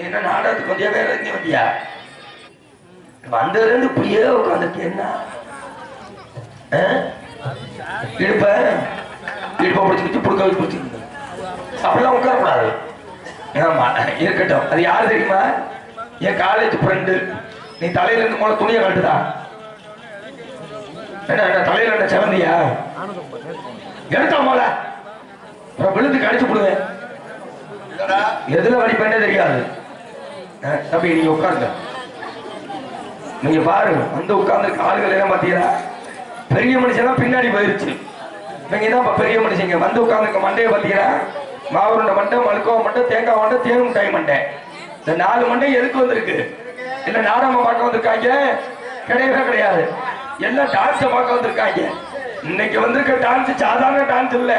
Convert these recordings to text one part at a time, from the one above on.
என்ன நாடகத்துக்கு வந்தியா வேற எங்க வந்தியா? வந்ததுல இருந்து இப்படியே உட்காந்துருக்கு. என்ன இடுப்ப பிடிச்சிக்கிட்டு புடுக்க வச்சு பிடிச்சிருக்கு. அப்படிலாம் உட்காரக்கூடாது. ஆமா இருக்கட்டும். அது யாரு தெரியுமா? என் காலேஜ் ஃப்ரெண்டு. நீ தலையில இருந்து போல துணியை கட்டுதா? என்ன தலையில என்ன செவந்தியா? எடுத்தா போல விழுந்து கடிச்சு போடுவேன். எதுல வடிப்பேன்னே தெரியாது. தம்பி நீங்க உட்காருங்க. நீங்க பாருங்க வந்து உட்கார்ந்து ஆளுகள் எல்லாம் பாத்தீங்கன்னா பெரிய மனுஷனா பின்னாடி போயிருச்சு. நீங்க தான் பெரிய மனுஷங்க வந்து உட்கார்ந்து மண்டையை பாத்தீங்கன்னா மாவுருண்ட மண்டை, மழுக்கோ மண்டை, தேங்காய் மண்டை, தேன் மிட்டாய் மண்டை. இந்த 4 மண்டை எதுக்கு வந்திருக்கு? இல்ல நாடகம் பார்க்க வந்திருக்காங்க? கிடையவே கிடையாது. எல்லாம் டான்ஸ பார்க்க வந்திருக்காங்க. இன்னைக்கு வந்திருக்க டான்ஸ் சாதாரண டான்ஸ் இல்ல.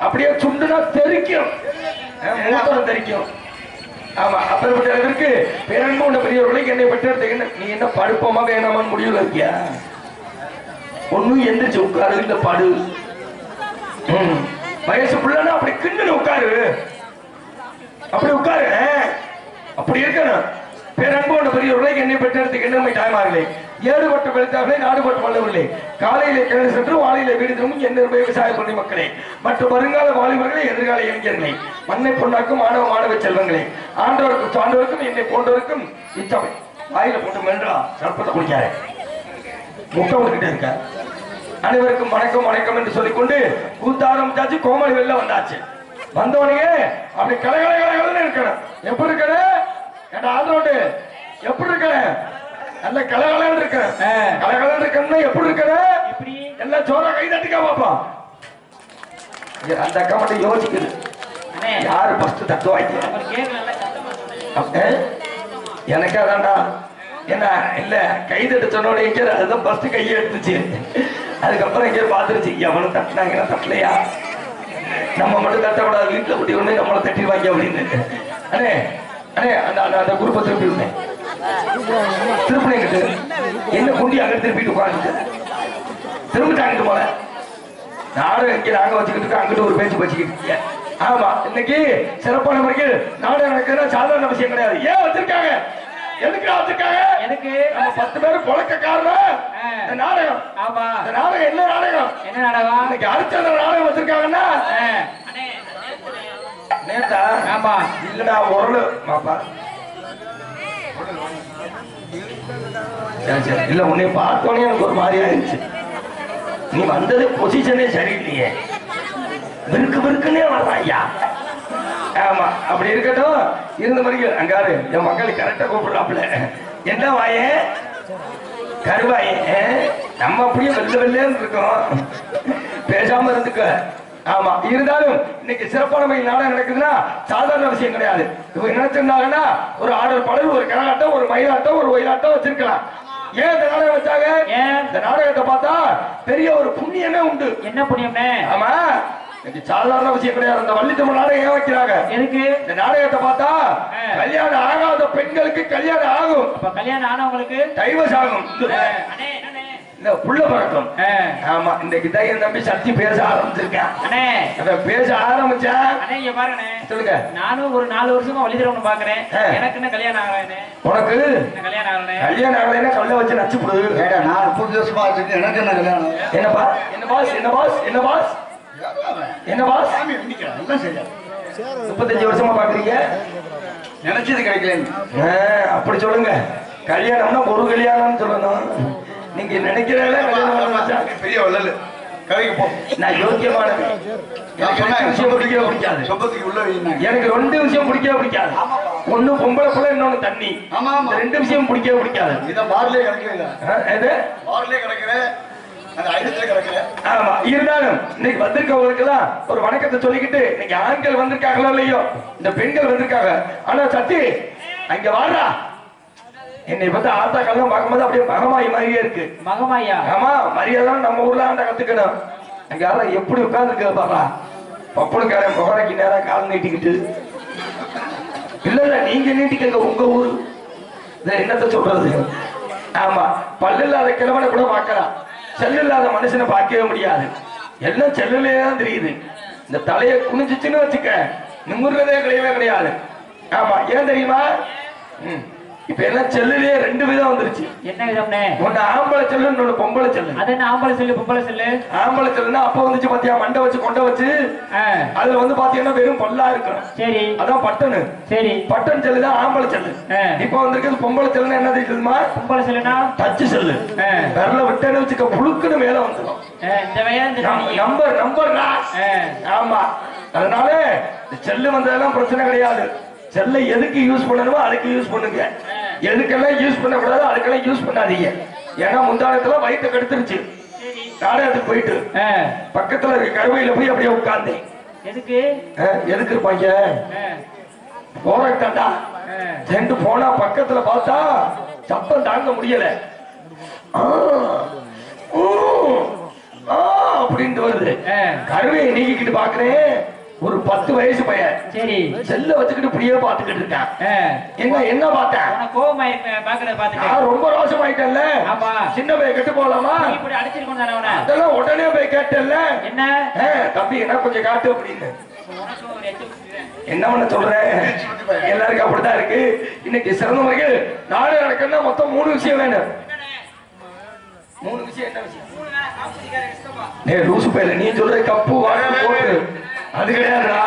அப்படியே சுண்டுனா தெரிக்கும், தெரிக்கும். ஆமா அப்பேற்பட்டதற்கு பேரன்பு உண்ட பெரியவர்களுக்கு என்னை பெற்ற நீ என்ன படுப்போமா வேணாமான்னு முடிவுல இருக்கியா? ஒண்ணும் எந்திரிச்சு உட்காரு, இல்ல படு. வயசு பிள்ளைன்னா அப்படி கிண்டு உட்காரு, அப்படி உட்காரு. அப்படி இருக்கணும். பேரன்பு உண்ட பெரியவர்களுக்கு என்னை பெற்றெடுத்துக்கு என்னமை தாய்மார்களே, ஏடுபட்டு வெளுத்தார்களே, நாடுபட்டு வல்லவர்களே, காலையிலே கிணறு சென்று வாழையில வீடு திரும்பும் என்ன விவசாய பண்ணி மக்களே, மற்றும் வருங்கால வாலிபர்களே, எதிர்கால இளைஞர்களே, மண்ணை பொண்ணாக்கும் மாணவ மாணவ செல்வங்களே, ஆண்டவருக்கும் சான்றவருக்கும் என்னை போன்றவருக்கும் இச்சமை வாயில போட்டு மென்றா சர்ப்பத்தை குடிக்காரு முட்டை விட்டுக்கிட்டே இருக்க. அனைவருக்கும் வணக்கம் வணக்கம் என்று சொல்லிக்கொண்டு கூத்தாரம்பிச்சாச்சு. கோமலி வெளில வந்தாச்சு. வந்தவனையே அப்படி கலகலகலன்னு இருக்கணும். எப்படி இருக்கணும்? ஏண்டா ஆதரோடு எப்படி இருக்கணும்? நல்ல கலகலன்னு இருக்கணும். கலகலன்னு இருக்கணும்னா எப்படி இருக்கணும்? எல்லாம் சோற கை தட்டிக்கா பாப்பா. அந்த அக்கா மட்டும் யோசிக்குது யாரு ஃபர்ஸ்ட் தட்டுவாங்க. எனக்கா தாண்டா என்ன இல்ல கை தட்டு சொன்னோட அதுதான் ஃபர்ஸ்ட் கையை எடுத்துச்சு. அதுக்கப்புறம் எங்கேயும் பாத்துருச்சு எவனும் தட்டினாங்கன்னா தட்டலையா, நம்ம மட்டும் தட்டக்கூடாது, வீட்டுல குட்டி ஒண்ணு நம்மளை தட்டிடுவாங்க அப்படின்னு. அண்ணே அண்ணே அந்த அந்த குரூப்பை திருப்பி விட்டேன். திருப்பினேங்கிட்டு என்ன குண்டி அங்க திருப்பிட்டு உட்காந்து திரும்பிட்டாங்கிட்டு போல நாடு இங்க நாங்க வச்சுக்கிட்டு இருக்கோம். அங்கிட்டு ஒரு பேச்சு வச்சுக்கிட்டு இருக்கீங்க. ஆமா இன்னைக்கு சிறப்பான முறையில் நாடு நடக்குதுன்னா சாதாரண விஷயம் கிடையாது. ஏன் வச்சிருக்காங்க? எதுக்கு வச்சிருக்காங்க? எனக்கு நம்ம 10 பேர் பொழக்க காரணம் நாடகம். ஆமா இந்த நாடகம் என்ன நாடகம்? என்ன நாடகம்? இன்னைக்கு அரிச்சந்திர நாடகம் வச்சிருக்காங்கன்னா நேத்தா? ஆமா இல்லடா உரலு மாப்பா இல்ல உன்னை பார்த்தோன்னே எனக்கு ஒரு மாதிரி ஆயிடுச்சு. நீ வந்தது பொசிஷனே சரியில்லையே, விருக்கு விருக்குன்னே வரலாம் ஐயா. ஆமா அப்படி இருக்கட்டும். இருந்த மாதிரி அங்காரு என் மக்களுக்கு கரெக்டா கூப்பிடுறாப்புல. என்ன வாயே கருவாயே, நம்ம அப்படியே வெள்ள வெள்ளேன்னு இருக்கோம், பேசாம இருந்துக்க. ஆமா இருந்தாலும் இன்னைக்கு சிறப்பான முறையில் நாடகம் நடக்குதுன்னா சாதாரண விஷயம் கிடையாது. இப்ப நினைச்சிருந்தாங்கன்னா ஒரு ஆடல் பாடல், ஒரு கரகாட்டம், ஒரு மயிலாட்டம், ஒரு ஒயிலாட்டம் வச்சிருக்கலாம். ஏன் இந்த நாடகம் வச்சாங்க? இந்த நாடகத்தை பார்த்தா பெரிய ஒரு புண்ணியமே உண்டு. என்ன புண்ணியம்னே? ஆமா சாதாரண விஷயம் கிடையாது. அந்த வள்ளித்தமிழ் நாடகம் ஏன் வைக்கிறாங்க? எனக்கு இந்த நாடகத்தை பார்த்தா கல்யாணம் ஆகாத பெண்களுக்கு கல்யாணம் ஆகும், கல்யாணம் ஆனவங்களுக்கு டைவர்ஸ் ஆகும், புள்ள பழக்கம். ஆமா இன்னைக்கு தான் என் தம்பி சக்தி பேச ஆரம்பிச்சிருக்கேன். பேச ஆரம்பிச்சா சொல்லுங்க. நானும் ஒரு 4 வருஷமா வள்ளித்தமிழ் பாக்குறேன். எனக்கு என்ன கல்யாணம் ஆகல? உனக்கு கல்யாணம் ஆகல? கல்யாணம் ஆகலைன்னா கல்ல வச்சு நச்சு போடுது. நான் 30 வருஷமா வச்சிருக்கேன், எனக்கு என்ன கல்யாணம்? என்னப்பா என்ன பாஸ் என்ன பாஸ் என்ன பாஸ் என்ன பாஸ்? 35 வருஷமா பாக்குறீங்க, நினைச்சது கிடைக்கல. அப்படி சொல்லுங்க. கல்யாணம்னா ஒரு கல்யாணம்னு சொல்லணும். நீங்க நினைக்கிறீங்களா கல்யாணம் பெரிய வள்ளல் கதைக்கு போ. நான் யோக்கியமானது. எனக்கு விஷயம் பிடிக்கவே பிடிக்காது. எனக்கு 2 விஷயம் பிடிக்கவே பிடிக்காது. ஒண்ணு பொம்பளை புள்ள, இன்னொன்னு தண்ணி. இந்த 2 விஷயம் பிடிக்கவே பிடிக்காது. இதான் பார்லே கிடைக்கிற ஆமா இருந்தாலும் இன்னைக்கு வந்திருக்கவங்களுக்கு எல்லாம் ஒரு வணக்கத்தை சொல்லிக்கிட்டு இன்னைக்கு ஆண்கள் வந்திருக்காங்களோ இல்லையோ, இந்த பெண்கள் வந்திருக்காங்க. ஆனா சத்தி அங்க வாடா, என்னை பத்தி ஆத்தா கல்லாம் பார்க்கும்போது அப்படியே மகமாயி மாதிரியே இருக்கு. மகமாயா? ஆமா மரியாதை நம்ம ஊர்ல ஆண்ட கத்துக்கணும். அங்க யாரும் எப்படி உட்கார்ந்து பாப்பா பப்புனுக்காரன் முகரைக்கு நேரம் கால் நீட்டிக்கிட்டு. இல்ல இல்ல நீங்க நீட்டிக்கங்க உங்க ஊரு. என்னத்த சொல்றது? ஆமா பல்லு இல்லாத கிழவனை கூட பார்க்கலாம், செல்லு இல்லாத மனுஷனை பார்க்கவே முடியாது. எல்லாம் செல்லுலே தான் தெரியுது. இந்த தலையை குனிஞ்சிச்சுன்னு வச்சுக்க நிமிர்றதே கிடையவே கிடையாது. ஆமா ஏன் தெரியுமா? இப்ப எல்லாம் செல்லுலயே 2 விதம் வந்துருச்சு. என்ன விதம்னே? ஒன்னு ஆம்பளை செல்லு, இன்னொன்னு பொம்பளை செல்லு. அது என்ன ஆம்பளை செல்லு பொம்பளை செல்லு? ஆம்பளை செல்லுன்னா அப்ப வந்துச்சு பாத்தியா, மண்டை வச்சு கொண்டை வச்சு அதுல வந்து பாத்தீங்கன்னா வெறும் பல்லா இருக்கணும். சரி, அதான் பட்டனு. சரி, பட்டன் செல்லு தான் ஆம்பளை செல்லு. இப்ப வந்திருக்கிறது பொம்பளை செல்லுன்னா என்ன தெரியுமா? பொம்பளை செல்லுனா டச் செல்லு. விரல விட்டேன்னு வச்சுக்க புழுக்குன்னு மேல வந்துடும். நம்பர் ஆமா. அதனால செல்லு வந்ததெல்லாம் பிரச்சனை கிடையாது. செல்லை எதுக்கு யூஸ் பண்ணணுமோ அதுக்கு யூஸ் பண்ணுங்க. எதுக்கெல்லாம் யூஸ் பண்ணக்கூடாது அதுக்கெல்லாம் யூஸ் பண்ணாதீங்க. ஏன்னா முந்தானத்துல வயிற்று கெடுத்துருச்சு. நாடகத்துக்கு போயிட்டு பக்கத்துல கருவையில போய் அப்படியே உட்கார்ந்தேன். எதுக்கு இருப்பாங்க போராட்டாண்டா சென்று போனா பக்கத்துல பார்த்தா சப்பம் தாங்க முடியல. அப்படின்ட்டு வருது. கருவையை நீக்கிட்டு பாக்குறேன், ஒரு 10 வயசு பையன். சரி, செல்ல வச்சுக்கிட்டு இப்படியே பாத்துக்கிட்டு இருக்கான். என்ன பார்த்தேன்? ரொம்ப ரோஷம் ஆயிட்டல்ல. சின்ன பையன் கெட்டு போகலாமா? அதெல்லாம் உடனே போய் கேட்டல்ல. என்ன தம்பி என்ன கொஞ்சம் காட்டு அப்படின்னு. என்ன பண்ண சொல்றேன், எல்லாருக்கும் அப்படித்தான் இருக்கு. இன்னைக்கு சிறந்த முறையில் நாடு நடக்கணும்னா மொத்தம் 3 விஷயம் வேணும். 3 விஷயம். என்ன விஷயம்? லூசு பையல நீ சொல்ற கப்பு வாட்டர் போட்டு அது கிடையாதுடா,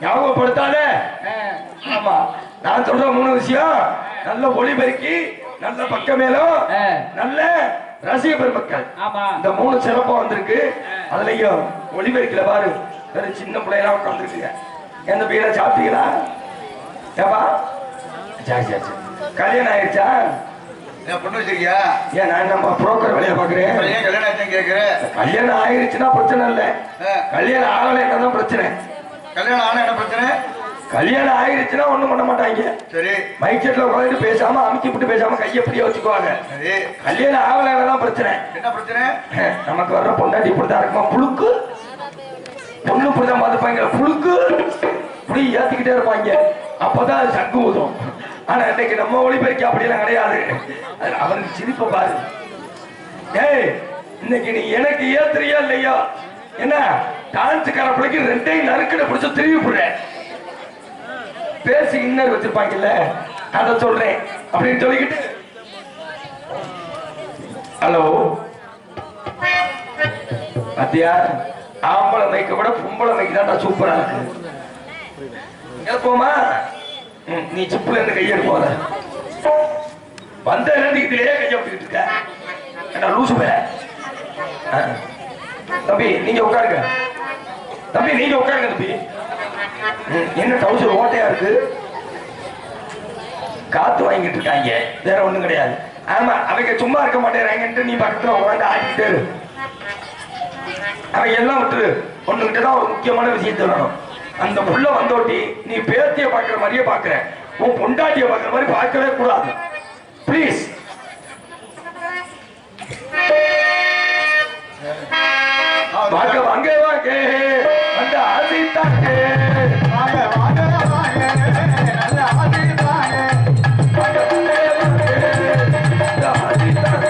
ஞாபகப்படுத்தாத. ஆமா, நான் சொல்ற 3 விஷயம். நல்ல ஒளிபெருக்கி, நல்ல பக்கமேலும், நல்ல ரசிக பெருமக்கள். இந்த 3 சிறப்பா வந்திருக்கு. அதுலயும் ஒளிபெருக்கில பாரு, சின்ன பிள்ளைலாம் உட்காந்துருக்குங்க. எந்த பையனா சாப்பிட்டீங்களா? ஏப்பா சரி கல்யாணம் ஆயிடுச்சா? பொண்ணு வச்சிருக்கியா? ஏன் நான் நம்ம புரோக்கர் வேலையை பாக்குறேன். கல்யாணம் ஆயிடுச்சுன்னா பிரச்சனை இல்ல, கல்யாணம் ஆகல என்னதான் பிரச்சனை. கல்யாணம் ஆனா என்ன பிரச்சனை? கல்யாணம் ஆயிடுச்சுன்னா ஒண்ணும் பண்ண மாட்டாங்க. சரி, மைக் செட்ல உட்காந்துட்டு பேசாம அமுக்கி விட்டு பேசாம கையை எப்படியே வச்சுக்குவாங்க. கல்யாணம் ஆகலதான் பிரச்சனை. என்ன பிரச்சனை? நமக்கு வர்ற பொண்டாட்டி இப்படிதான் இருக்குமா, புழுக்கு பொண்ணு இப்படிதான் பார்த்துப்பாங்க, புழுக்கு இப்படி ஏத்திக்கிட்டே இருப்பாங்க. அப்பதான் அது சங்கு ஊதும். ஆனா இன்னைக்கு நம்ம ஒளிபெருக்கி அப்படியெல்லாம் கிடையாது. அவனுக்கு சிரிப்ப பாரு. ஏய், இன்னைக்கு நீ எனக்கு ஏத்துறியா இல்லையா? என்ன டான்ஸுக்கார பிள்ளைக்கு 2 நறுக்கிட பிடிச்ச திரும்பி போடுற பேசி இன்னர் வச்சிருப்பாங்கல்ல, அத சொல்றேன் அப்படின்னு சொல்லிக்கிட்டு. ஹலோ அத்தியா, ஆம்பளை மைக்க விட பொம்பளை மைக்கு தான் சூப்பரா இருக்கு. போமா, நீ சிப்புல இருந்து கையை போற வந்த இதுலயே கையை விட்டுக்கிட்டு இருக்க லூசு பே. தம்பி நீங்க உட்காருங்க, தம்பி நீங்க உட்காருங்க. தம்பி என்ன டவுசர் ஓட்டையா இருக்கு, காத்து வாங்கிட்டு இருக்காங்க, வேற ஒண்ணும் கிடையாது. ஆமா, அவங்க சும்மா இருக்க மாட்டேறாங்கன்ட்டு நீ பக்கத்துல உட்காந்து ஆகிட்டே இரு. அவங்க எல்லாம் விட்டுரு. ஒண்ணுகிட்டதான் ஒரு முக்கியமான விஷயத்த வேணும். அந்த புள்ள வந்தோட்டி நீ பேத்திய பாக்குற மாதிரியே பாக்குற, உன் பொண்டாட்டிய பாக்குற மாதிரி பார்க்கவே கூடாது. பிளீஸ். வாங்க வாங்க வாங்க அந்த ஆசித்தாங்க வாங்க வாங்க வாங்க நல்ல ஆசித்தாங்க வாங்க வாங்க ஆசித்தாங்க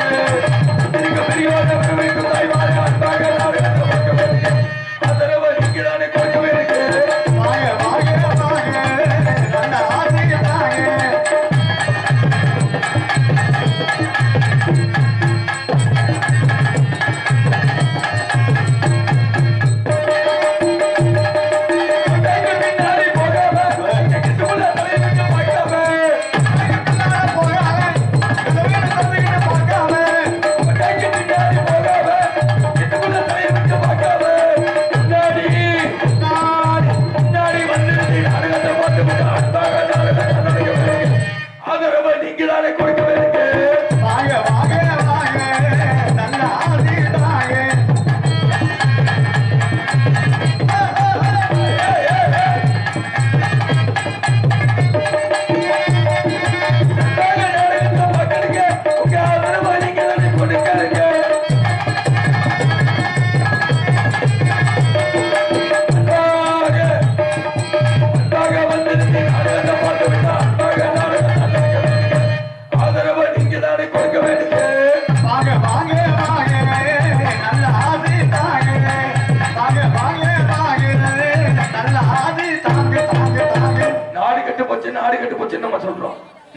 நீங்க பெரியவங்க வீட்டு தாய்மார் வந்தாங்க அதரவ நீங்க தானே கொஞ்சம் இருக்கு. வாங்க வாங்க வாங்க நல்ல ஆசித்தாங்க.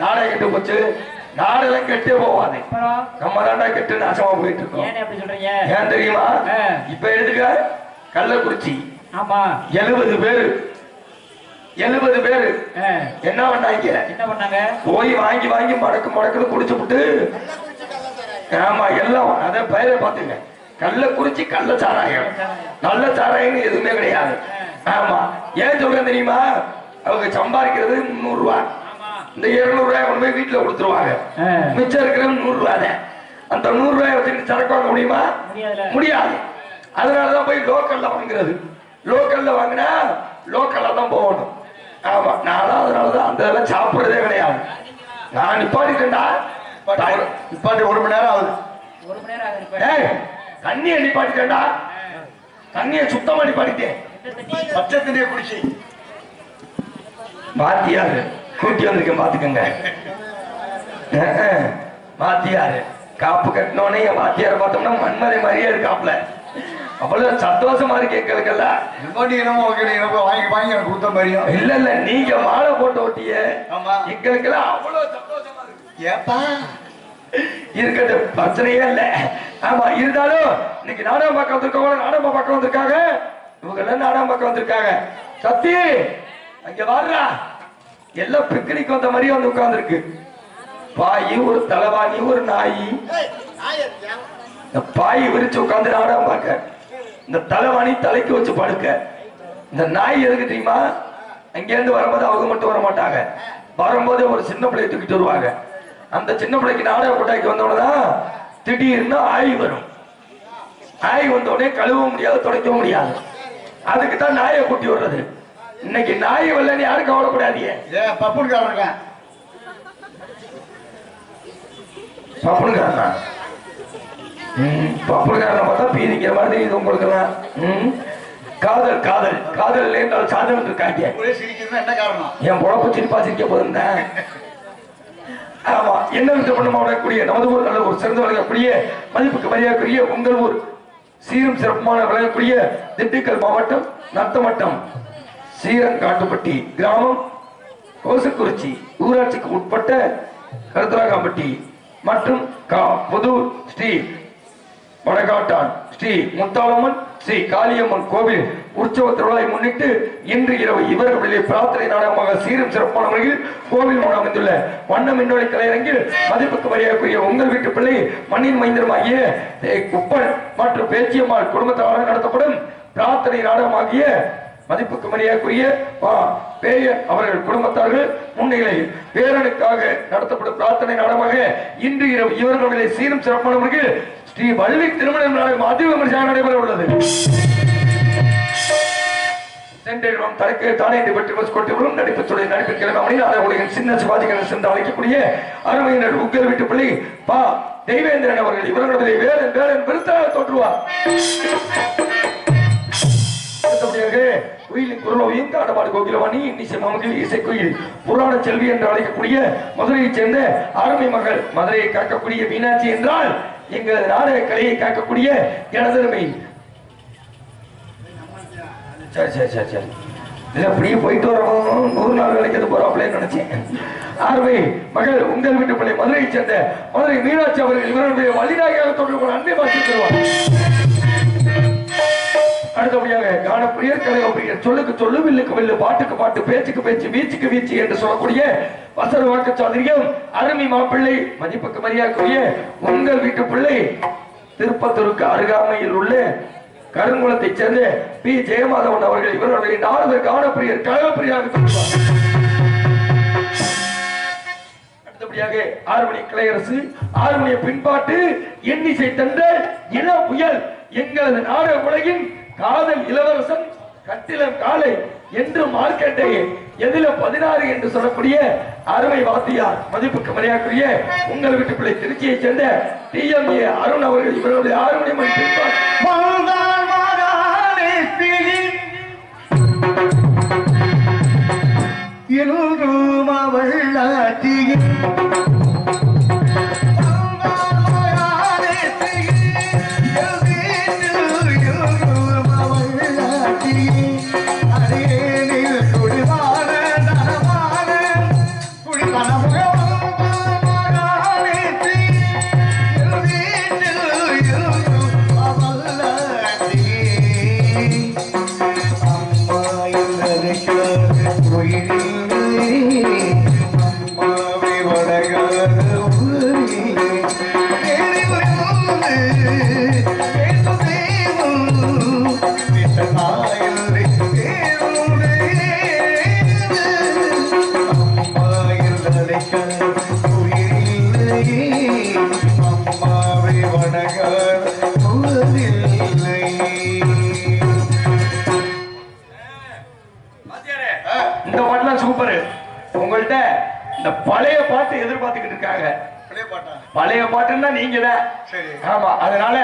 நாடகம் கெட்டு போச்சு. நாடெல்லாம் கெட்டே போவாது. அப்புறம் நம்ம தாண்டா கெட்டு நாசமா போயிட்டு இருக்கோம். ஏன் அப்படி சொல்றீங்க? ஏன் தெரியுமா? இப்ப எடுத்துக்க கள்ளக்குறிச்சி. ஆமா 70 பேரு என்ன பண்ணாங்க? என்ன பண்ணாங்க? போய் வாங்கி வாங்கி மடக்குன்னு குடிச்சு விட்டு, ஆமா எல்லாம் அத பெயரை பாத்துங்க. கள்ளக்குறிச்சி கள்ள சாராயம். நல்ல சாராயம் எதுவுமே கிடையாது. ஆமா ஏன் சொல்றேன் தெரியுமா? அவங்க சம்பாதிக்கிறது 300 ரூபாய். இந்த 200 ரூபாய் கொண்டு போய் வீட்டுல கொடுத்துருவாங்க. மிச்சம் இருக்கிற 100 ரூபாய் தான். அந்த 100 ரூபாய் வச்சுக்கிட்டு சரக்கு வாங்க முடியுமா? முடியாது. அதனாலதான் போய் லோக்கல்ல வாங்குறது. லோக்கல்ல வாங்கினா லோக்கல்ல தான் போகணும். ஆமா நானும் அதனாலதான் அந்த இதெல்லாம் சாப்பிடுறதே கிடையாது. நான் நிப்பாட்டிட்டேன்டா. நிப்பாட்டி 1 மணி நேரம் ஆகுது. 1 மணி நேரம் ஆகுது. தண்ணியை நிப்பாட்டிட்டேன்டா. தண்ணியை சுத்தமா நிப்பாட்டிட்டேன். பச்சை தண்ணியை குடிச்சு வாத்தியாரு கூட்டி வந்திருக்கேன் பாத்துக்கங்க. வாத்தியாரு காப்பு கட்டினோடனே வாத்தியார பார்த்தோம்னா மண்மதை மாதிரியே இருக்காப்ல. அவ்வளவு சந்தோஷமா இருக்கு எங்களுக்கல்ல. வாங்கி எனக்கு கொடுத்த மாதிரியும் இல்ல நீங்க மாலை போட்டு ஓட்டிய எங்களுக்கெல்லாம் அவ்வளவு சந்தோஷமா இருக்கு. ஏப்பா இருக்கிறது பிரச்சனையே இல்ல. ஆமா இருந்தாலும் இன்னைக்கு நாடகம் பார்க்க வந்திருக்கவங்க நாடகம் பார்க்க வந்திருக்காங்க. இவங்க எல்லாம் நாடகம் பார்க்க வந்திருக்காங்க. சத்தி அங்க வாடுறா. எல்லாம் பிக்னிக் வந்த மாதிரியே வந்து உட்கார்ந்துருக்கு. பாய் ஒரு தலைவாணி ஒரு நாய். இந்த பாய் விரிச்சு உட்கார்ந்து நாடகம் பார்க்க, இந்த தலைவாணி தலைக்கு வச்சு படுக்க. இந்த நாய் எதுக்கு தெரியுமா? அங்க இருந்து வரும்போது அவங்க மட்டும் வர மாட்டாங்க. வரும்போது ஒரு சின்ன பிள்ளையை தூக்கிட்டு வருவாங்க. அந்த சின்ன பிள்ளைக்கு நாடக கொட்டாய்க்கு வந்தோடனே திடீர்னு ஆய் வரும். ஆய் வந்த உடனே கழுவ முடியாது, துடைக்க முடியாது. அதுக்கு தான் நாயை கூட்டி வர்றது. இன்னைக்கு நாய் வரலன்னு யாரும் கவலைப்படாதீங்க. பப்புனுக்காரன் பப்புனுக்காரனா? பப்புனுக்காரனை பார்த்தா பீதிக்கிற மாதிரி இது உங்களுக்கு எல்லாம். காதல் காதல் காதல் என்றால் சாதனம் இருக்காங்க. என்ன காரணம்? என் பொழப்பு சிரிப்பா சிரிக்க போதுந்தேன். ஆமா என்ன விட்டு பண்ணமா விளக்கக்கூடிய நமது ஊர் நல்ல ஒரு சிறந்து விளங்கக்கூடிய மதிப்புக்கு மரியாதைக்குரிய உங்கள் ஊர் சீரும் சிறப்புமான விளங்கக்கூடிய திண்டுக்கல் மாவட்டம் நத்தமட்டம் சீரங்காட்டுப்பட்டி கிராமம் கோசக்குறிச்சி ஊராட்சிக்கு உட்பட்ட கருத்தராகாம்பட்டி மற்றும் புதூர் ஸ்ரீ வடகாட்டான் ஸ்ரீ முத்தாளம்மன் ஸ்ரீ காளியம்மன் கோவில் உற்சவ திருவிழாவை முன்னிட்டு இன்று இரவு இவர்களுடைய பிரார்த்தனை நாடகமாக சீரும் சிறப்பான முறையில் கோவில் மூலம் அமைந்துள்ள வண்ண மின்னொலி கலையரங்கில் மதிப்புக்கு மரியாதைக்குரிய உங்கள் வீட்டு பிள்ளை மண்ணின் மைந்தருமாகிய குப்பன் மற்றும் பேச்சியம்மாள் குடும்பத்தாராக நடத்தப்படும் பிரார்த்தனை நாடகமாகிய மதிப்புக்கு மரியாதைக்குரிய பேயன் அவர்கள் குடும்பத்தார்கள் முன்னிலையில் பேரனுக்காக நடத்தப்படும் பிரார்த்தனை நாடகமாக இன்று இரவு இவர்களுடைய சீரும் சிறப்பான முறையில் ஸ்ரீ வள்ளி திருமணம் நாடகம் அதிவிமர்சையாக நடைபெற உள்ளது. தனக்கு தானே கொட்டிவிடும் நடிப்பத்துடைய நடிப்பு கிழமை நாடக சின்ன சிவாஜிகள் சென்று அழைக்கக்கூடிய அருமையினர் உங்கள் வீட்டு பிள்ளை தெய்வேந்திரன் அவர்கள் இவர்களுடைய வேலன் வேலன் விருத்தாக தோற்றுவார். குயிலின் குரலோவியும் காடமாடு கோகிலவாணி இன்னிசை மாமகில் இசைக்குயில் புராண செல்வி என்று அழைக்கக்கூடிய மதுரையைச் சேர்ந்த அருமை மகள் மதுரையை காக்கக்கூடிய மீனாட்சி என்றால் எங்களது நாடக கலையை காக்கக்கூடிய எனதருமை. சரி சரி சரி சரி இல்ல அப்படியே போயிட்டு வரவும் 100 நாள் கிடைக்கிறது போறாப்லேன்னு நினைச்சேன். அருமை மகள் உங்கள் வீட்டு பிள்ளை மதுரையைச் சேர்ந்த மதுரை மீனாட்சி அவர்கள் இவர்களுடைய வழிநாயகாக தொடர்பு அன்பை வாசி தருவார். அடுத்தபடியாக காணப்பிரியர் கலைப்பிரியர் சொல்லுக்கு சொல்லு வில்லுக்கு வில்லு பாட்டுக்கு பாட்டு பேச்சுக்கு பேச்சு வீச்சுக்கு வீச்சு என்று சொல்லக்கூடிய வசர வாக்கு சாதிரியம் அருமை மாப்பிள்ளை மதிப்புக்கு மரியாதைக்குரிய உங்கள் வீட்டு பிள்ளை திருப்பத்தூருக்கு அருகாமையில் உள்ள கருங்குளத்தைச் சேர்ந்த பி ஜெயமாதவன் அவர்கள் இவர்களுடைய நாரதர் காணப்பிரியர் கலைப்பிரியாக சொல்லுவார். அடுத்தபடியாக ஆறுமணி கலையரசு ஆறுமணிய பின்பாட்டு எண்ணிசை தந்த இளம் புயல் எங்களது நாடக உலகின் காதல் இளவரசன் கட்டிலம் காலை என்று மார்க்கெட்டையே எதில 16 என்று சொல்லக்கூடிய அருமை வாத்தியார் மதிப்புக்கு மரியாதைக்குரிய உங்கள் வீட்டு பிள்ளை திருச்சியைச் சேர்ந்த TMA அருண் அவர்கள் இவருடைய 6 மணி மணி குடிமான அம்மாவை வணங்க இந்த பாட்டுலாம் சூப்பர். உங்கள்ட்ட இந்த பழைய பாட்டு எதிர்பார்த்துக்கிட்டு இருக்காங்க. பழைய பாட்டுன்னா நீங்க தான். ஆமா, அதனால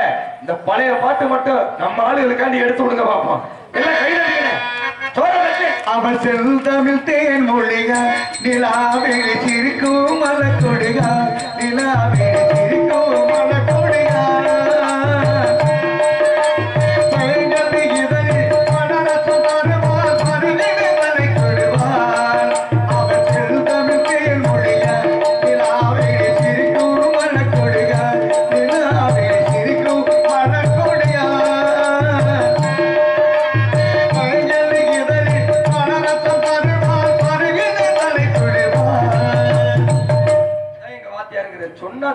இந்த பழைய பாட்டு மட்டும் நம்ம ஆளுகளுக்காண்டி எடுத்து விடுங்க பாப்போம். எல்லாம் கைதடிங்க. அவன் செல்தமிழ் தேன் மொழிகா நிலாவில் சிரிக்கும் மலக்கொடிகா நிலாவில் சிரிக்கும் மலக்கொடிகா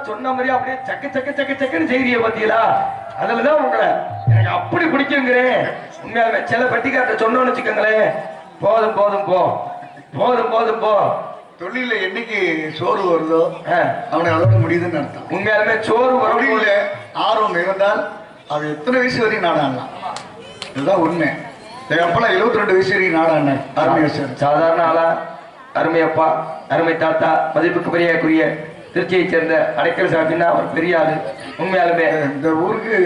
சொன்ன மாதிரி அப்படியே சக்க சக்க சக்க சக்கன்னு செய்திய பாத்தீங்களா? அதுலதான் உங்களை எனக்கு அப்படி பிடிக்குங்கிறேன். உண்மையாலுமே சில பட்டிக்காட்ட சொன்னோன்னு வச்சுக்கோங்களேன், போதும் போதும் போ, போதும் போதும் போ. தொழில என்னைக்கு சோறு வருதோ அவனை அளவுக்கு முடியுதுன்னு அர்த்தம். உண்மையாலுமே சோறு தொழில ஆர்வம் இருந்தால் அது எத்தனை வயசு வரையும் நாடாடலாம். இதுதான் உண்மை. எங்க அப்பெல்லாம் 72 வயசு வரையும் நாடாடினேன். அருமையா சார், சாதாரண ஆளா? அருமை அப்பா, அருமை தாத்தா, மதிப்புக்கு பெரியக்குரிய திருச்சியை சேர்ந்த அடைக்கல் சாமின்னா அவர் பெரிய ஆளு. உண்மையாலுமே இந்த ஊருக்கு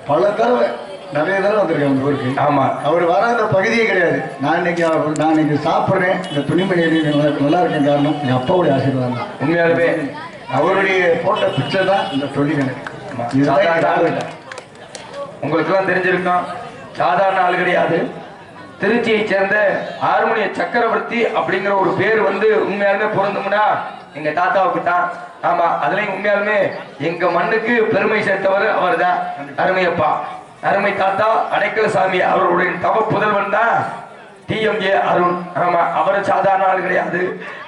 பல தடவை நிறைய தடவை வந்திருக்கேன் இந்த ஊருக்கு. ஆமா, அவர் வராத பகுதியே கிடையாது. நான் இன்னைக்கு சாப்பிட்றேன், இந்த துணிமணி நல்லா இருக்கும் காரணம் என் அப்பாவுடைய ஆசீர்வாதம் தான். உண்மையாலுமே அவருடைய போட்ட பிக்சர் தான் இந்த தொழில் எனக்கு. உங்களுக்கு எல்லாம் தெரிஞ்சிருக்கும், சாதாரண ஆள் கிடையாது. திருச்சியை சேர்ந்த ஹார்மோனிய சக்கரவர்த்தி அப்படிங்கிற ஒரு பேர் வந்து உண்மையாலுமே பொருந்தும்னா எங்க தாத்தாவுக்கு தான். ஆமா, அதுலயும் உண்மையாலுமே எங்க மண்ணுக்கு பெருமை சேர்த்தவர் அவர் தான். அருமையப்பா, அருமை தாத்தா அடைக்கல சாமி அவர்களுடைய தவ புதல்வன் தான் TMA அருண். ஆமா, அவர் சாதாரண ஆள் கிடையாது.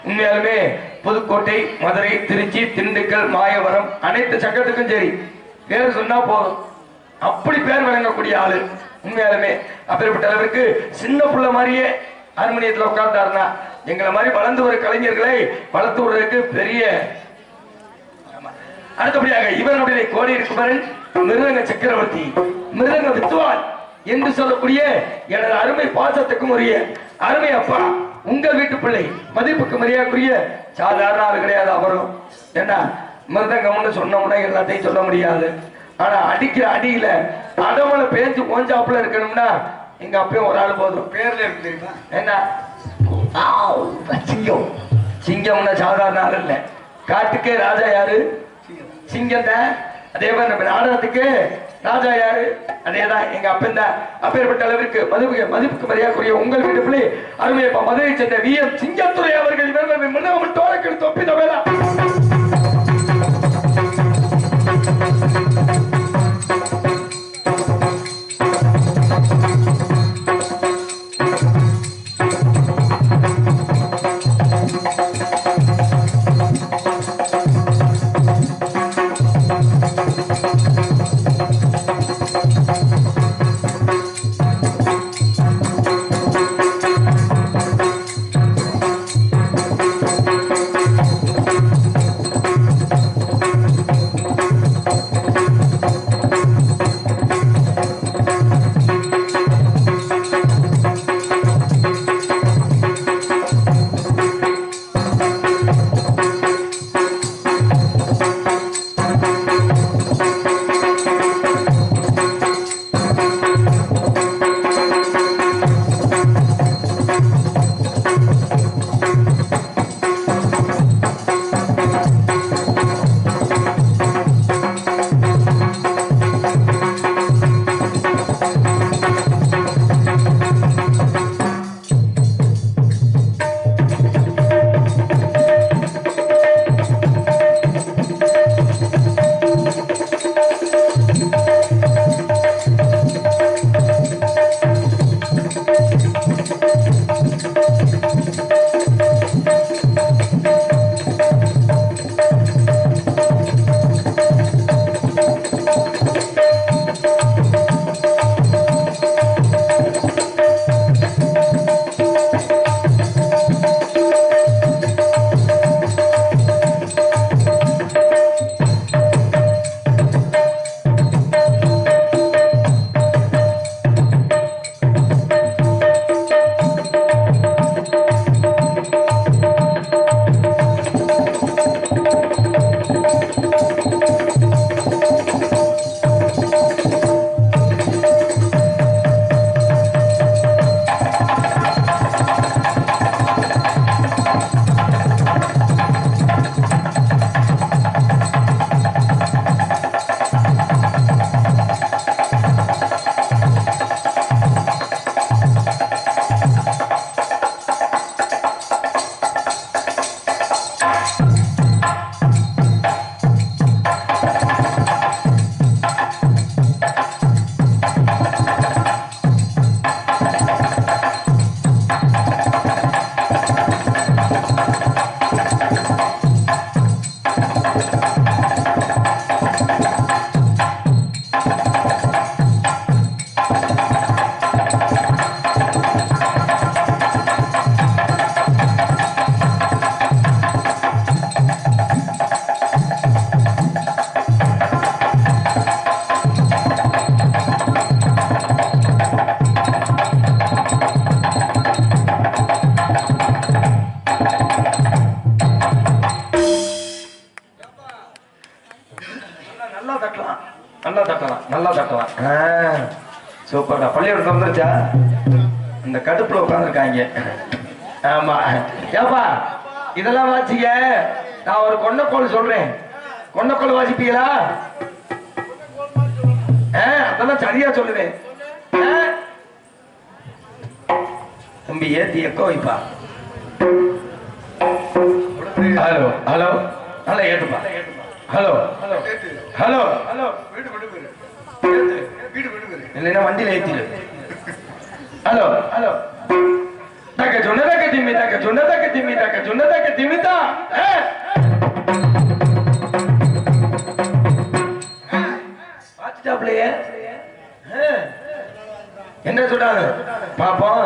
உண்மையாலுமே புதுக்கோட்டை, மதுரை, திருச்சி, திண்டுக்கல், மாயவரம் அனைத்து சங்கத்துக்கும் சரி பேர் சொன்னா போதும், அப்படி பேர் வழங்கக்கூடிய ஆளு. உண்மையாலுமே அப்பேற்பட்ட அளவிற்கு சின்ன புள்ள மாதிரியே ஹார்மோனியத்தில் உட்கார்ந்தாருன்னா எங்களை மாதிரி வளர்ந்து வரும் கலைஞர்களை வளர்த்து விடுறதுக்கு பெரிய. அடுத்தபடியாக இவருடைய கோடியிருப்பவன் மிருதங்க சக்கரவர்த்தி, மிருதங்க வித்வான் என்று சொல்லக்கூடிய எனது அருமை பாசத்துக்கும் உரிய அருமை அப்பா, உங்க வீட்டு பிள்ளை, மதிப்புக்கு மரியாதைக்குரிய சாதாரண ஆள் கிடையாது அவரும். ஏன்னா மிருதங்கம்னு சொன்னோம்னா எல்லாத்தையும் சொல்ல முடியாது. ஆனா அடிக்கிற அடியில அடமலை பேஞ்சு கொஞ்சாப்புல இருக்கணும்னா எங்க அப்பயும் ஒரு ஆள் போதும். பேர்ல இருக்கு தெரியுமா? என்ன சிங்கம். சிங்கம்னா சாதாரண ஆள் இல்ல. காட்டுக்கே ராஜா யாரு? சிங்கம் தான். அதே மாதிரி நம்ம நாடகத்துக்கு ராஜா யாரு? அதேதான் எங்க அப்பன் தான். அப்பேற்பட்ட அளவிற்கு மதிப்புக்கு மரியாதைக்குரிய உங்கள் வீட்டு பிள்ளை அருமையப்பா மதுரை சேர்ந்த VM சிங்கத்துறை அவர்கள் இவர்கள் முன்னவன் தோலக்கெடுத்து ஒப்பித்த வேலை. சூப்பர்டா. பள்ளியோட வந்துருச்சா? இந்த கடுப்புல உட்காந்துருக்காங்க. ஆமா. ஏப்பா இதெல்லாம் வாசிக்க நான் ஒரு கொண்டக்கோள் சொல்றேன். கொண்டக்கோள் வாசிப்பீங்களா? அதெல்லாம் சரியா சொல்லுவேன். தம்பி ஏத்தி எக்கோ வைப்பா. ஹலோ ஹலோ நல்லா ஏத்துப்பா. ஹலோ ஹலோ ஹலோ ஹலோ இல்லைன்னா வண்டியில ஏத்திடு. ஹலோ ஹலோ தக்க சொன்னதக்க திம்மி தக்க சொன்னதக்க திம்மி தக்க சொன்னதக்க திம்மிதா. பாத்துட்டாப்லையே என்ன சொல்றாங்க பாப்போம்.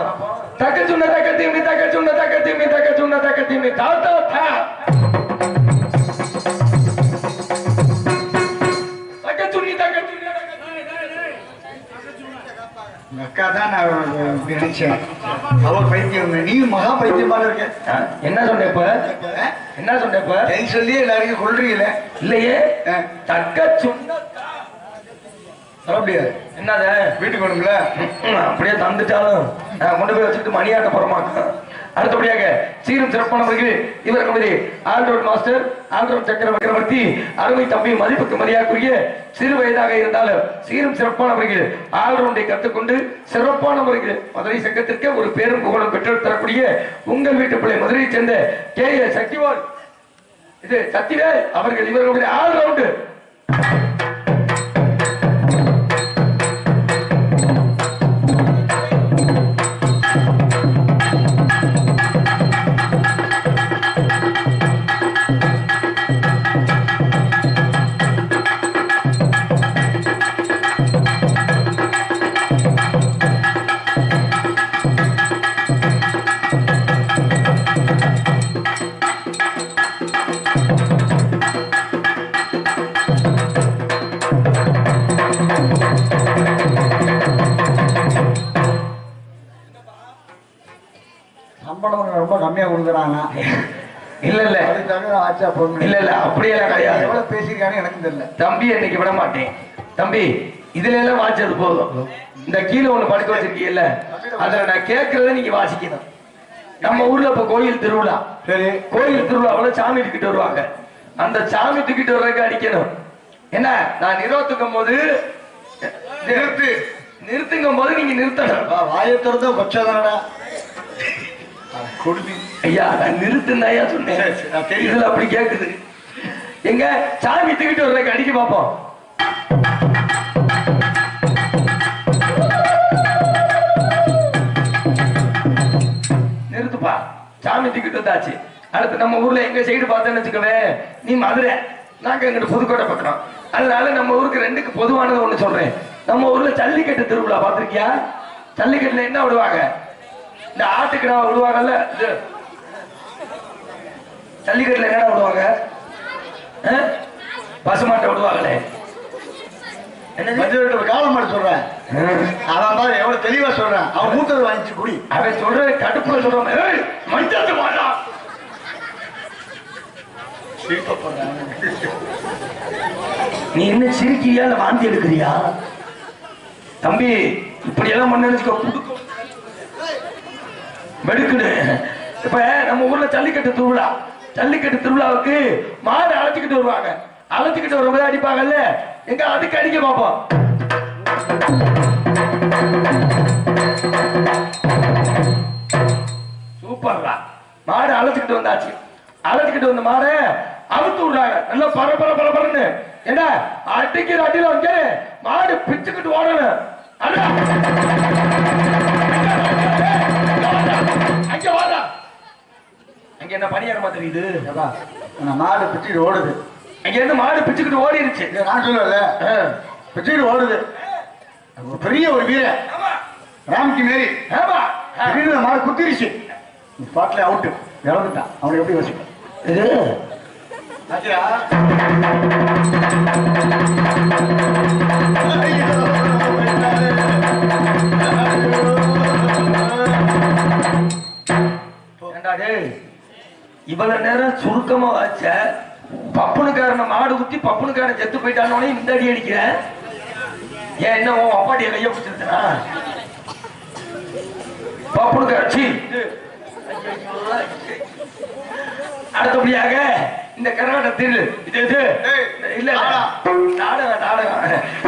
தக்க சொன்ன தக்க திம்மி தக்க சொன்ன தக்க திம்மி தக்க சொன்ன தக்க திம்மி தாத்தா தா தக்க துணி தக்க துணி. அக்கா தான் நான் நினைச்சேன். அவர் பைத்தியம், நீ மகா பைத்தியமாக இருக்க. என்ன சொன்ன இப்ப? என்ன சொன்ன இப்ப? சொல்லி எல்லாரையும் கொள்றீங்களே. இல்லையே தக்க சொன்ன முடியாது. என்னது வீட்டுக்கு வேணுங்கள அப்படியே தந்துட்டாலும் கொண்டு போய் வச்சுட்டு மணியாட்ட போறமாக்க. அடுத்தபடியாக சீரும் சிறப்பானவர்கள் இவர் கவிதை ஆல்ரவுண்ட் மாஸ்டர் ஆல்ரவுண்ட் சக்கரவர்த்தி அருமை தம்பி மதிப்புக்கு மரியாதைக்குரிய சிறு வயதாக இருந்தாலும் சீரும் சிறப்பானவர்கள் ஆல்ரவுண்டை கற்றுக்கொண்டு சிறப்பானவர்கள் மதுரை சங்கத்திற்கு ஒரு பேரும் புகழும் பெற்று தரக்கூடிய உங்கள் வீட்டு பிள்ளை மதுரையை சேர்ந்த கே.ஏ. சக்திவேல் இது சக்திவேல் அவர்கள் இவர்களுடைய ஆல்ரவுண்டு. சம்பளம் ரொம்ப கம்மியா கொடுக்குறாங்க. இல்ல இல்ல ஆச்சா போகணும். இல்ல இல்ல அப்படியெல்லாம் கிடையாது. எவ்வளவு பேசிருக்கானு எனக்கு தெரியல. தம்பி என்னைக்கு விட மாட்டேன். தம்பி இதுல எல்லாம் வாசிச்சது போதும். இந்த கீழே ஒண்ணு படுக்க வச்சிருக்கீங்கல்ல அதுல நான் கேட்கறத நீங்க வாசிக்கணும். நம்ம ஊர்ல இப்ப கோயில் திருவிழா. சரி, கோயில் திருவிழாவில சாமி தூக்கிட்டு வருவாங்க. அந்த சாமி தூக்கிட்டு வர்றதுக்கு அடிக்கணும். என்ன நான் நிறுத்துக்கும் போது நிறுத்துங்கும் போது நீங்க நிறுத்தணும். வாயத்திறந்த பச்சாதானடா ஐயா நான் நிறுத்துனாயா சொன்னேன். இதுல அப்படி கேக்குது. எங்க சாமி தூக்கிட்டு வர்றதுக்கு அடிக்க பார்ப்போம். நிறுத்துப்பா. சாமி தூக்கிட்டு வந்தாச்சு. அடுத்து நம்ம ஊர்ல எங்க சைடு பார்த்தேன்னு வச்சுக்கவே நீ மதுரை நாங்க எங்கிட்ட புதுக்கோட்டை பக்கம். அதனால நம்ம ஊருக்கு ரெண்டுக்கு பொதுவானது ஒண்ணு சொல்றேன். நம்ம ஊர்ல ஜல்லிக்கட்டு திருவிழா பாத்திருக்கியா? ஜல்லிக்கட்டுல என்ன விடுவாங்க? இந்த ஆட்டுக்கிடா விடுவாங்கல்ல. ஜல்லிக்கட்டுல என்ன விடுவாங்க? பசுமாட்டை விடுவாங்களே. காலமாடு சொல்றேன். அவன் பாரு எவ்வளவு தெளிவா சொல்றான். அவன் மூத்தது வாங்கிச்சு குடி. அவன் சொல்ற கடுப்புல சொல்றான். மஞ்சள் மாடா நீ என்ன சிரிக்கிறியா இல்ல வாந்தி எடுக்கிறியா? தம்பி இப்படி எல்லாம் பண்ண வெடுக்குடு. இப்ப நம்ம ஊர்ல ஜல்லிக்கட்டு திருவிழா. ஜல்லிக்கட்டு திருவிழாவுக்கு மாடு அழைச்சிக்கிட்டு வருவாங்க. அழைச்சிக்கிட்டு வரும்போது அடிப்பாங்கல்ல. எங்க அதுக்கு அடிக்க பார்ப்போம். சூப்பர்டா. மாடு அழைச்சிக்கிட்டு வந்தாச்சு. அழைச்சிக்கிட்டு வந்த மாடு அவுத்து விடுறாங்க. நல்லா பரபர பரபரன்னு. என்ன அடிக்கிற அடியில வந்து மாடு பிச்சுக்கிட்டு ஓடணும். அங்க வாடா. அங்க என்ன பணியாரமா தெரியுது? மாடு பிச்சுட்டு ஓடுது. அங்க இருந்து மாடு பிச்சுக்கிட்டு ஓடிருச்சு. நான் சொல்லல பிச்சுக்கிட்டு ஓடுது. பெரிய ஒரு வீர ராம்கி மேரி மாடு குத்திருச்சு. பாட்டில அவுட்டு இறந்துட்டான். அவனுக்கு எப்படி யோசிப்பான்? இது இவ்வளவு நேரம் சுருக்கமா வச்ச பப்புனுக்காரன மாடு குத்தி பப்புனுக்காரன் செத்து போயிட்டானோட இந்த அடி அடிக்கிற. ஏன் என்ன உன் அப்பாட்டிய கைய பிடிச்சிருந்தா பாப்புடுக்க சி அடுத்தபடியாக இந்த கரகாட்டத்தில் இது இல்ல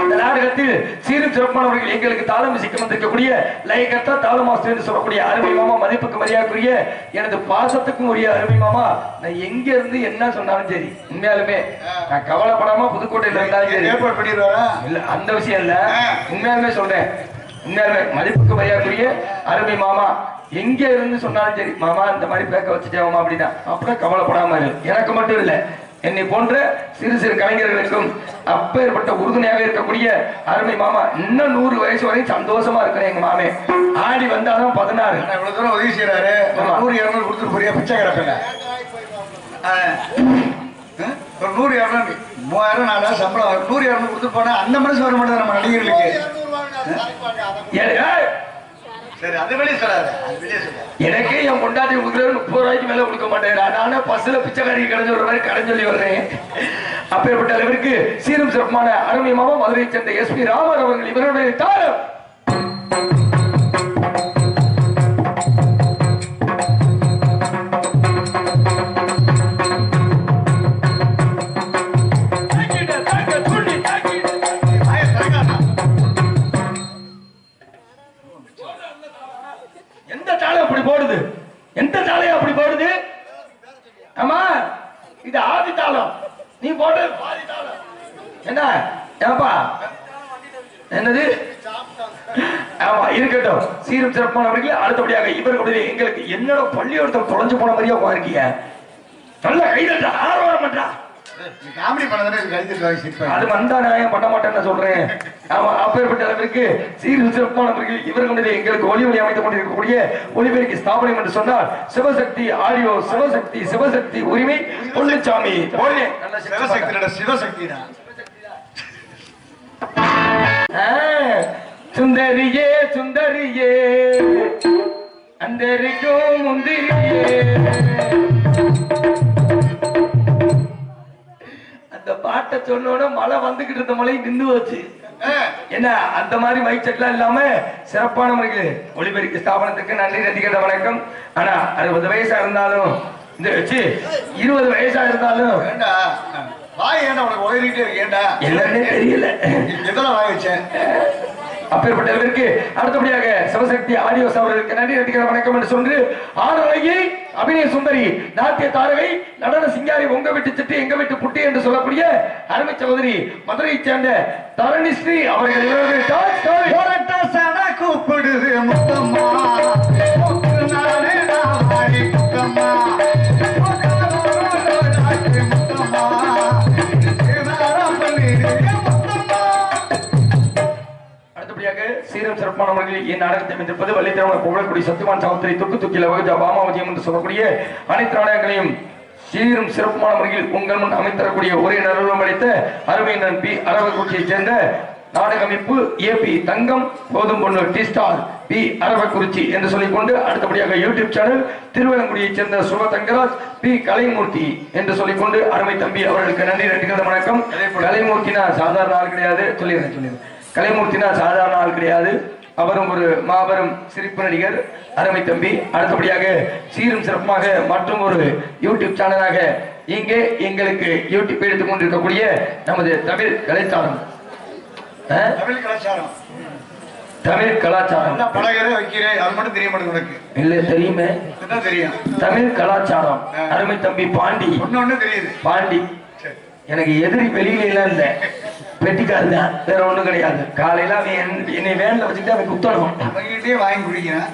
இந்த நாடகத்தில் சீரும் சிறப்பானவர்கள் எங்களுக்கு தாளம் சிக்க வந்திருக்கக்கூடிய லைகத்தா தாளமாஸ்டர் என்று சொல்லக்கூடிய அருமை மாமா, மதிப்புக்கு மரியாதைக்குரிய எனது பாசத்துக்கும் உரிய அருமை மாமா. நான் எங்க இருந்து என்ன சொன்னாலும் சரி, உண்மையாலுமே நான் கவலைப்படாம புதுக்கோட்டையில இருந்தாலும் சரி ஏற்பாடு பண்ணிடுவாரா? இல்ல அந்த விஷயம் இல்ல, உண்மையாலுமே சொல்றேன். உண்மையாலுமே மதிப்புக்கு மரியாதைக்குரிய அருமை மாமா எங்க இருந்து சொன்னாலும் சரி, மாமா இந்த மாதிரி பேக்க வச்சுட்டேன் அப்படின்னா அப்புறம் கவலைப்படாம இருக்கு. எனக்கு மட்டும் இல்ல, என்னை போன்ற சிறு சிறு கலைஞர்களுக்கும் அப்பேற்பட்ட உறுதுணையாக இருக்கக்கூடிய அருமை மாமா. இன்னும் 100 வயசு வரை சந்தோஷமா இருக்கிறேன். எங்க மாமே ஆடி வந்தாலும் 16. இவ்வளவு தூரம் உதவி செய்யறாரு. 100-200 கொடுத்துட்டு போறியா? பிச்சை கிடப்பில்ல. ஒரு 100-200 3000 4000 சம்பளம் 100-200 கொடுத்துட்டு போனா அந்த மனசு வர மாட்டேன் நம்ம நடிகர்களுக்கு. சரி, அது வெளியே சொல்லாது. எனக்கே என் கொண்டாட்டி கொடுக்குறது 30 ரூபாய்க்கு மேல கொடுக்க மாட்டேன். நானே பஸ்ல பிச்சைக்காரி கடைஞ்ச ஒரு மாதிரி கடன் சொல்லி வர்றேன். அப்பேற்பட்ட அளவிற்கு சீரும் சிறப்பான அருமை மாமா மதுரையை சேர்ந்த SP ராமர் அவர்கள் இவருடைய தாரம். எந்த தாளம் அப்படி போடுது? எந்த தாளையும் அப்படி போடுது? ஆமா, இது ஆதி தாளம், நீ போட்டது பாதி தாளம். என்ன ஏப்பா என்னது? ஆமா இருக்கட்டும். சீரும் சிறப்பானவர்கள் அடுத்தபடியாக இவர்களுடைய எங்களுக்கு என்னோட பள்ளியோடத்தில் தொலைஞ்சு போன மாதிரியா உட்கார்க்கீங்க. நல்ல கைதட்டா ஆர்வம் பண்றா. அது வந்தா நியாயம் பண்ண மாட்டேன்னு சொல்றேன். ஆமா, அப்பேற்பட்ட அளவிற்கு சீரும் சிறப்பானவர்கள் இவர்களுடைய எங்களுக்கு ஒளி அமைத்துக் கொண்டிருக்கக்கூடிய ஒளிபெருக்கி ஸ்தாபனம் என்று சொன்னால் சிவசக்தி ஆடியோ, சிவசக்தி உரிமை பொன்னுச்சாமி. சுந்தரியே சுந்தரியே அந்தரிக்கும் முந்திரியே. அந்த பாட்டை சொன்னோட மழை வந்துகிட்டு இருந்த மழை நின்று வச்சு என்ன அந்த மாதிரி மைக் செட்லாம் இல்லாம சிறப்பான முறையில் ஒளிபெருக்கி ஸ்தாபனத்துக்கு நன்றி நதிக்கிட்ட வணக்கம். ஆனா 60 வயசா இருந்தாலும் இந்த வச்சு 20 வயசா இருந்தாலும் எல்லாமே தெரியல வாய் வச்சேன். அப்பேற்பட்டவருக்கு அடுத்தபடியாக சிவசக்தி ஆடியோஸ் அவர்களுக்கு நன்றி நடிக்கிற வணக்கம் என்று சொல்லி ஆரழகி அபிநய சுந்தரி நாட்டிய தாரகை நடன சிங்காரி உங்க வீட்டு சிட்டு எங்க வீட்டு புட்டி என்று சொல்லக்கூடிய அருமை சகோதரி மதுரையை சேர்ந்த தரணிஸ்ரீ அவர்கள் கூப்பிடுது முத்தம்மா சீரம் சிறப்பான முறையில் என் நாடகத்தை அமைந்திருப்பது வள்ளித்திரவண புகழக்கூடிய சத்துமான் சாவத்திரி துக்கு துக்கில வகுஜா பாமாவதியம் என்று சொல்லக்கூடிய அனைத்து நாடகங்களையும் சீரும் சிறப்பான முறையில் உங்கள் முன் அமைத்தரக்கூடிய ஒரே நலவம் அளித்த அருமையினன் பி அரவக்குறிச்சியைச் சேர்ந்த நாடக அமைப்பு AP தங்கம் போதும் பொண்ணு டி ஸ்டார் பி அரவக்குறிச்சி என்று சொல்லிக்கொண்டு அடுத்தபடியாக யூடியூப் சேனல் திருவலங்குடியைச் சேர்ந்த சுப தங்கராஜ் பி கலைமூர்த்தி என்று சொல்லிக்கொண்டு அருமை தம்பி அவர்களுக்கு நன்றி நன்றிகள் வணக்கம். கலைமூர்த்தினா சாதாரண ஆள் கிடையாது. சொல்லிடுறேன். கலைமூர்த்தினா சாதாரண ஆள் கிடையாது. அவரும் ஒரு மாபெரும் சிரிப்பு நடிகர் அருமை தம்பி. அடுத்தபடியாக சீரும் சிறப்பாக மற்றும் ஒரு யூடியூப் சேனலாக இங்கே எங்களுக்கு யூடியூப் எடுத்துக் கொண்டிருக்கக்கூடிய நமது தமிழ் கலாச்சாரம் இல்ல தெரியுமே தமிழ் கலாச்சாரம் அருமை தம்பி பாண்டி. பாண்டி எனக்கு எதிரி வெளியில எல்லாம் இல்ல, பெட்டிக்காரு தான், வேற ஒண்ணும் கிடையாது. காலையில அவன் என்னை வேன்ல வச்சுக்கிட்டு அவன் குத்தணும் வாங்கி குடிக்கிறேன்.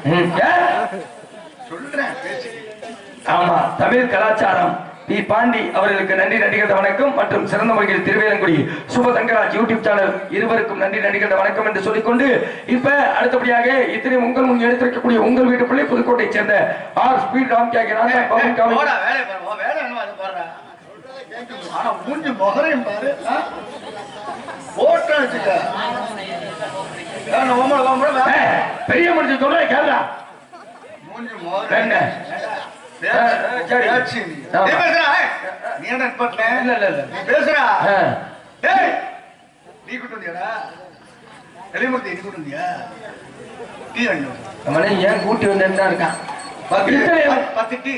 ஆமா, தமிழ் கலாச்சாரம் பி பாண்டி அவர்களுக்கு நன்றி நடிகர் வணக்கம் மற்றும் சிறந்த முறையில் திருவேலங்குடி சுப தங்கராஜ் யூடியூப் சேனல் இருவருக்கும் நன்றி நடிகர் வணக்கம் என்று சொல்லிக்கொண்டு இப்ப அடுத்தபடியாக இத்தனை உங்கள் முன் எடுத்திருக்கக்கூடிய உங்கள் வீட்டு பிள்ளை புதுக்கோட்டை சேர்ந்த ஆர் ஸ்பீட் ராம் மூஞ்சி மொகரையும் பாரு. பெரிய மனுஷன் சொல்ற கேள்றா மூஞ்சி வெளிமுறை எங்க கூட இருந்தியா டீ வாங்கி அவனே ஏன் கூட்டி வந்துட்டு தான் இருக்கான். 10 டீ.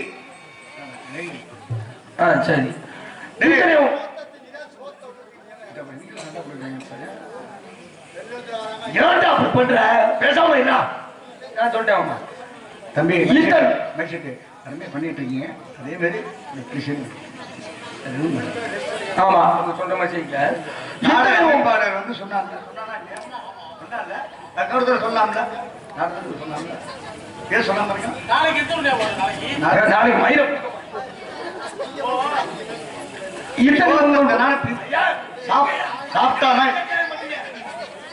சரி. ஏன்டா அப்படி பண்ற? பேசாம என்ன நான் சொல்லிட்டேன் தம்பி. ஈஸ்டர் மைசெட்டு அருமையா பண்ணிட்டு இருக்கீங்க. அதே மாதிரி ஆமா சொல்ற மாதிரி செய்யுங்க. பாடகர் வந்து சொன்னாங்க சொல்லாம்ல ஏன் சொல்லாம இருக்கேன். நாளைக்கு மயிலம்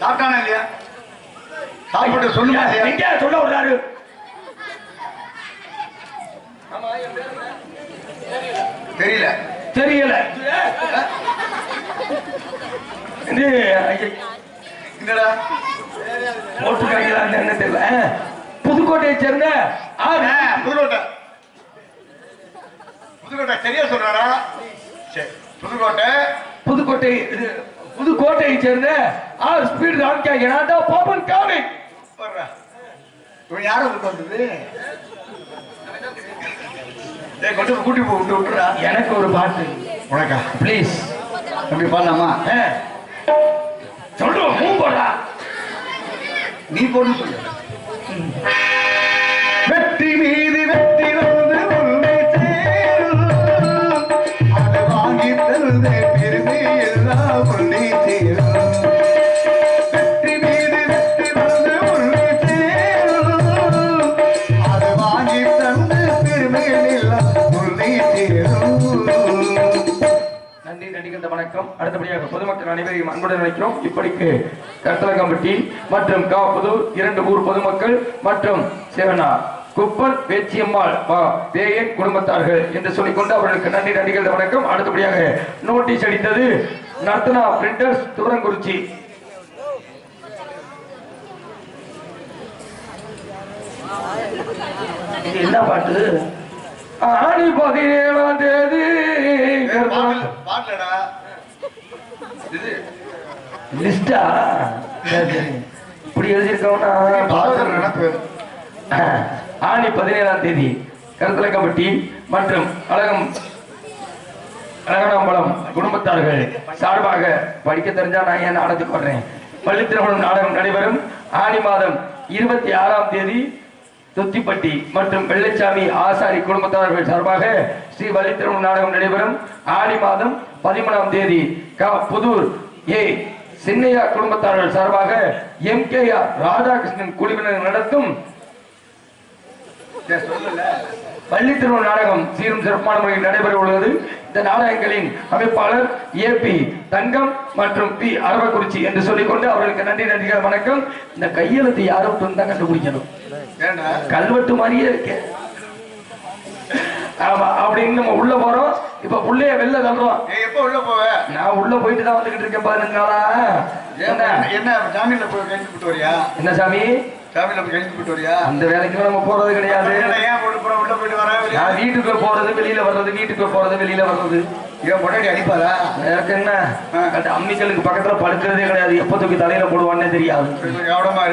சாப்பிட்டானா இல்லையா? சாப்பிட்டு சொல்லுங்க. எங்க சொல்ல விடுறாரு? தெரியல தெரியல. என்னடா போட்டுக்காங்களா என்ன தெரியல. புதுக்கோட்டையை சேர்ந்த புதுக்கோட்டை புதுக்கோட்டை சரியா சொல்றாரா? சரி புதுக்கோட்டை புதுக்கோட்டையை சேர்ந்த ஆர் ஸ்பீட் ராம்கா பாப்பன் காவி. இவன் யாரும் வந்தது கொண்டு கூட்டி போ விட்டு விட்டுறா. எனக்கு ஒரு பாட்டு உனக்கா ப்ளீஸ் தம்பி பாடலாமா? சொல்றோம் மூ போடுறா. நீ போட்டு சொல்லு. வெற்றி மீது வெற்றி வந்து உன்னை சேரும் அதை வாங்கி தருதே பெருமை எல்லாம் உன்னை சேரும். வெற்றி மீது வெற்றி வந்து உன்னை சேரும் அதை வாங்கி தந்து பெருமை எல்லாம் உன்னை சேரும். நன்றி நடிகந்த வணக்கம். அடுத்தபடியாக பொதுமக்கள் அனைவரையும் அன்புடன் நினைக்கிறோம். இப்படிக்கு கர்த்தலகம்பட்டி மற்றும் காப்புதூர் 2 ஊர் பொதுமக்கள் மற்றும் சேவனா குப்பன் பேச்சியம்மாள் பேயன் குடும்பத்தார்கள் என்று சொல்லிக்கொண்டு அவர்களுக்கு நன்றி நடிகந்த வணக்கம். அடுத்தபடியாக நோட்டீஸ் அடித்தது நர்த்தனா பிரிண்டர்ஸ் துவரங்குறிச்சி. என்ன பாட்டு? ஆணி 17ஆம் தேதி லிஸ்டா இப்படி எழுதியிருக்கோம்னா ஆணி 17ஆம் தேதி கருத்தலக்கம்பட்டி மற்றும் அழகனாம்பலம் குடும்பத்தார்கள் சார்பாக படிக்க தெரிஞ்சா நான் ஏன் நாடகத்துக்கு வர்றேன். பள்ளித்திருமணம் நாடகம் நடைபெறும். ஆணி மாதம் 26ஆம் தேதி தொத்திப்பட்டி மற்றும் வெள்ளைச்சாமி ஆசாரி குடும்பத்தார்கள் சார்பாக ஸ்ரீ வள்ளித்திருமணம் நாடகம் நடைபெறும். ஆடி மாதம் 13ஆம் தேதி புதூர் சின்னையா குடும்பத்தார்கள் சார்பாக MKR ராதாகிருஷ்ணன் குழுவினர் நடத்தும் வள்ளித்திருமணம் நாடகம் சீரும் சிறப்பான முறையில் நடைபெற உள்ளது. இந்த நாடகங்களின் அமைப்பாளர் AP தங்கம் மற்றும் P அரவக்குறிச்சி என்று சொல்லிக்கொண்டு அவர்களுக்கு நன்றி நன்றிகள் வணக்கம். இந்த கையெழுத்து யாரும் தான் கண்டுபிடிக்கணும். கல்வெட்டு மாதிரியே இருக்கு. ஆமா அப்படின்னு நம்ம உள்ள போறோம். இப்ப புள்ளைய வெளில தள்ளுறோம். எப்ப உள்ள போவ? நான் உள்ள போயிட்டு தான் வந்துகிட்டு இருக்கேன். 15 நாளா. என்ன ஜாமீன்ல போய் கழிச்சு வரியா? என்ன சாமி ஜாமீன்ல போய் கழிச்சு வரியா? அந்த வேலைக்கு நம்ம போறது கிடையாது. ஏன் உள்ள போயிட்டு வர? நான் வீட்டுக்குள்ள போறது வெளியில வர்றது, வீட்டுக்குள்ள போறது வெளியில வர்றது. இவன் பொண்டாட்டி அடிப்பாரா? எனக்கு என்ன அந்த அம்மிக்கலுக்கு பக்கத்துல படுக்கிறதே கிடையாது. எப்ப தூக்கி தலையில போடுவான்னே தெரியாது. கவனமா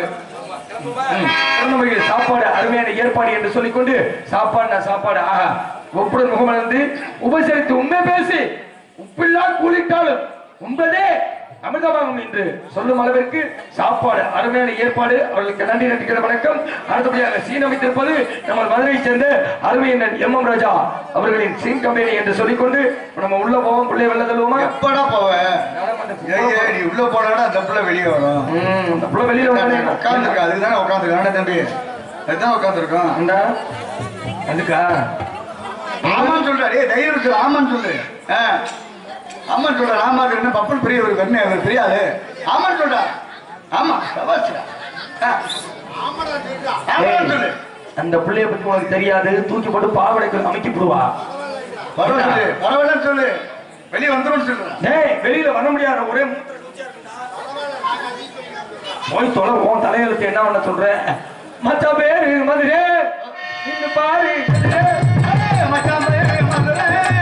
சாப்பாடு அருமையான ஏற்பாடு என்று சொல்லிக்கொண்டு சாப்பாடு ஆஹா ஒப்புடன் முகமலர்ந்து உபசரித்து உண்மை பேசி உப்பில்லா கூலிட்டாலும் உண்பதே அமிர்தமாகும் என்று சொல்லும் அளவிற்கு சாப்பாடு அருமையான ஏற்பாடு. அவர்களுக்கு நன்றி நன்றிக்கிற வணக்கம். அடுத்தபடியாக சீன் அமைத்திருப்பது நம்ம மதுரையை சேர்ந்த அருமையண்ணன் MM ராஜா அவர்களின் சீன் கம்பெனி என்று சொல்லிக்கொண்டு நம்ம உள்ள போவோம். உள்ளே வெள்ள தள்ளுவோமா? எப்படா போவேன்? நீ உள்ள போனா அந்த புள்ள வெளியே வரும். அந்த புள்ள வெளியில உட்காந்துருக்கா. அதுக்குதானே உட்காந்துருக்கான தம்பி. அதுதான் உட்காந்துருக்கோம். அதுக்கா ஆமான்னு சொல்றாரு. தைரியம் சொல்லு. ஆமான்னு சொல்லு. ஆமா சொல்ற. ஆமா என்ன பப்பல் பெரிய ஒரு கண்ணு அவர் தெரியாது. ஆமான்னு சொல்றா. ஆமா அந்த பிள்ளைய பத்தி உனக்கு தெரியாது. தூக்கி போட்டு பாவடைக்கு அமைக்கி போடுவா. பரவாயில்ல சொல்லு. வெளியே வந்துடும் சொல்லு. வெளியில வர முடியாது. ஒரே போய் தொலை. உன் தலையெழுத்து என்ன பண்ண சொல்ற? மச்ச பேரு மதுரை பாரு. மச்ச பேரு மதுரை பாரு.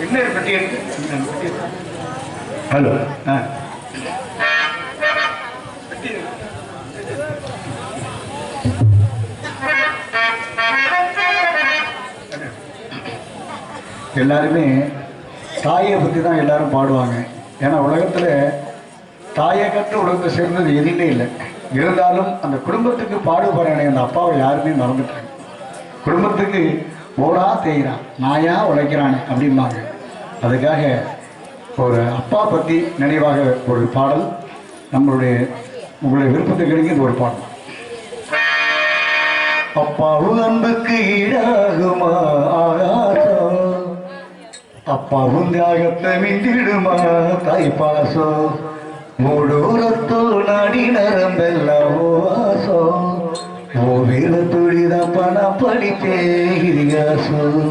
இன்னொரு பெட்டி எடுத்து ஹலோ எல்லாருமே தாயை பற்றி தான் எல்லாரும் பாடுவாங்க. ஏன்னா உலகத்தில் தாயை கற்று உலகத்தை சேர்ந்தது எதுவுமே இல்லை. இருந்தாலும் அந்த குடும்பத்துக்கு பாடுபடுறானே அந்த அப்பாவை யாருமே மறந்துட்டாங்க. குடும்பத்துக்கு ஓடா தேய்கிறான் நாயா உழைக்கிறானே அப்படிம்பாங்க. அதுக்காக ஒரு அப்பா பற்றி நினைவாக ஒரு பாடல் உங்களுடைய விருப்பத்துக்கு கிடைக்கிற ஒரு பாடல். அப்பாவும் அன்புக்கு ஈடாகுமா ஆகாசம், அப்பாவும் தியாகத்தை மிந்திடுமா தாய் பாசம், மூடூரத்தோ நாடி நரம்பெல்லாம் வாசம், ஓ வீர துடித பண படிப்பே இதிகாசம்.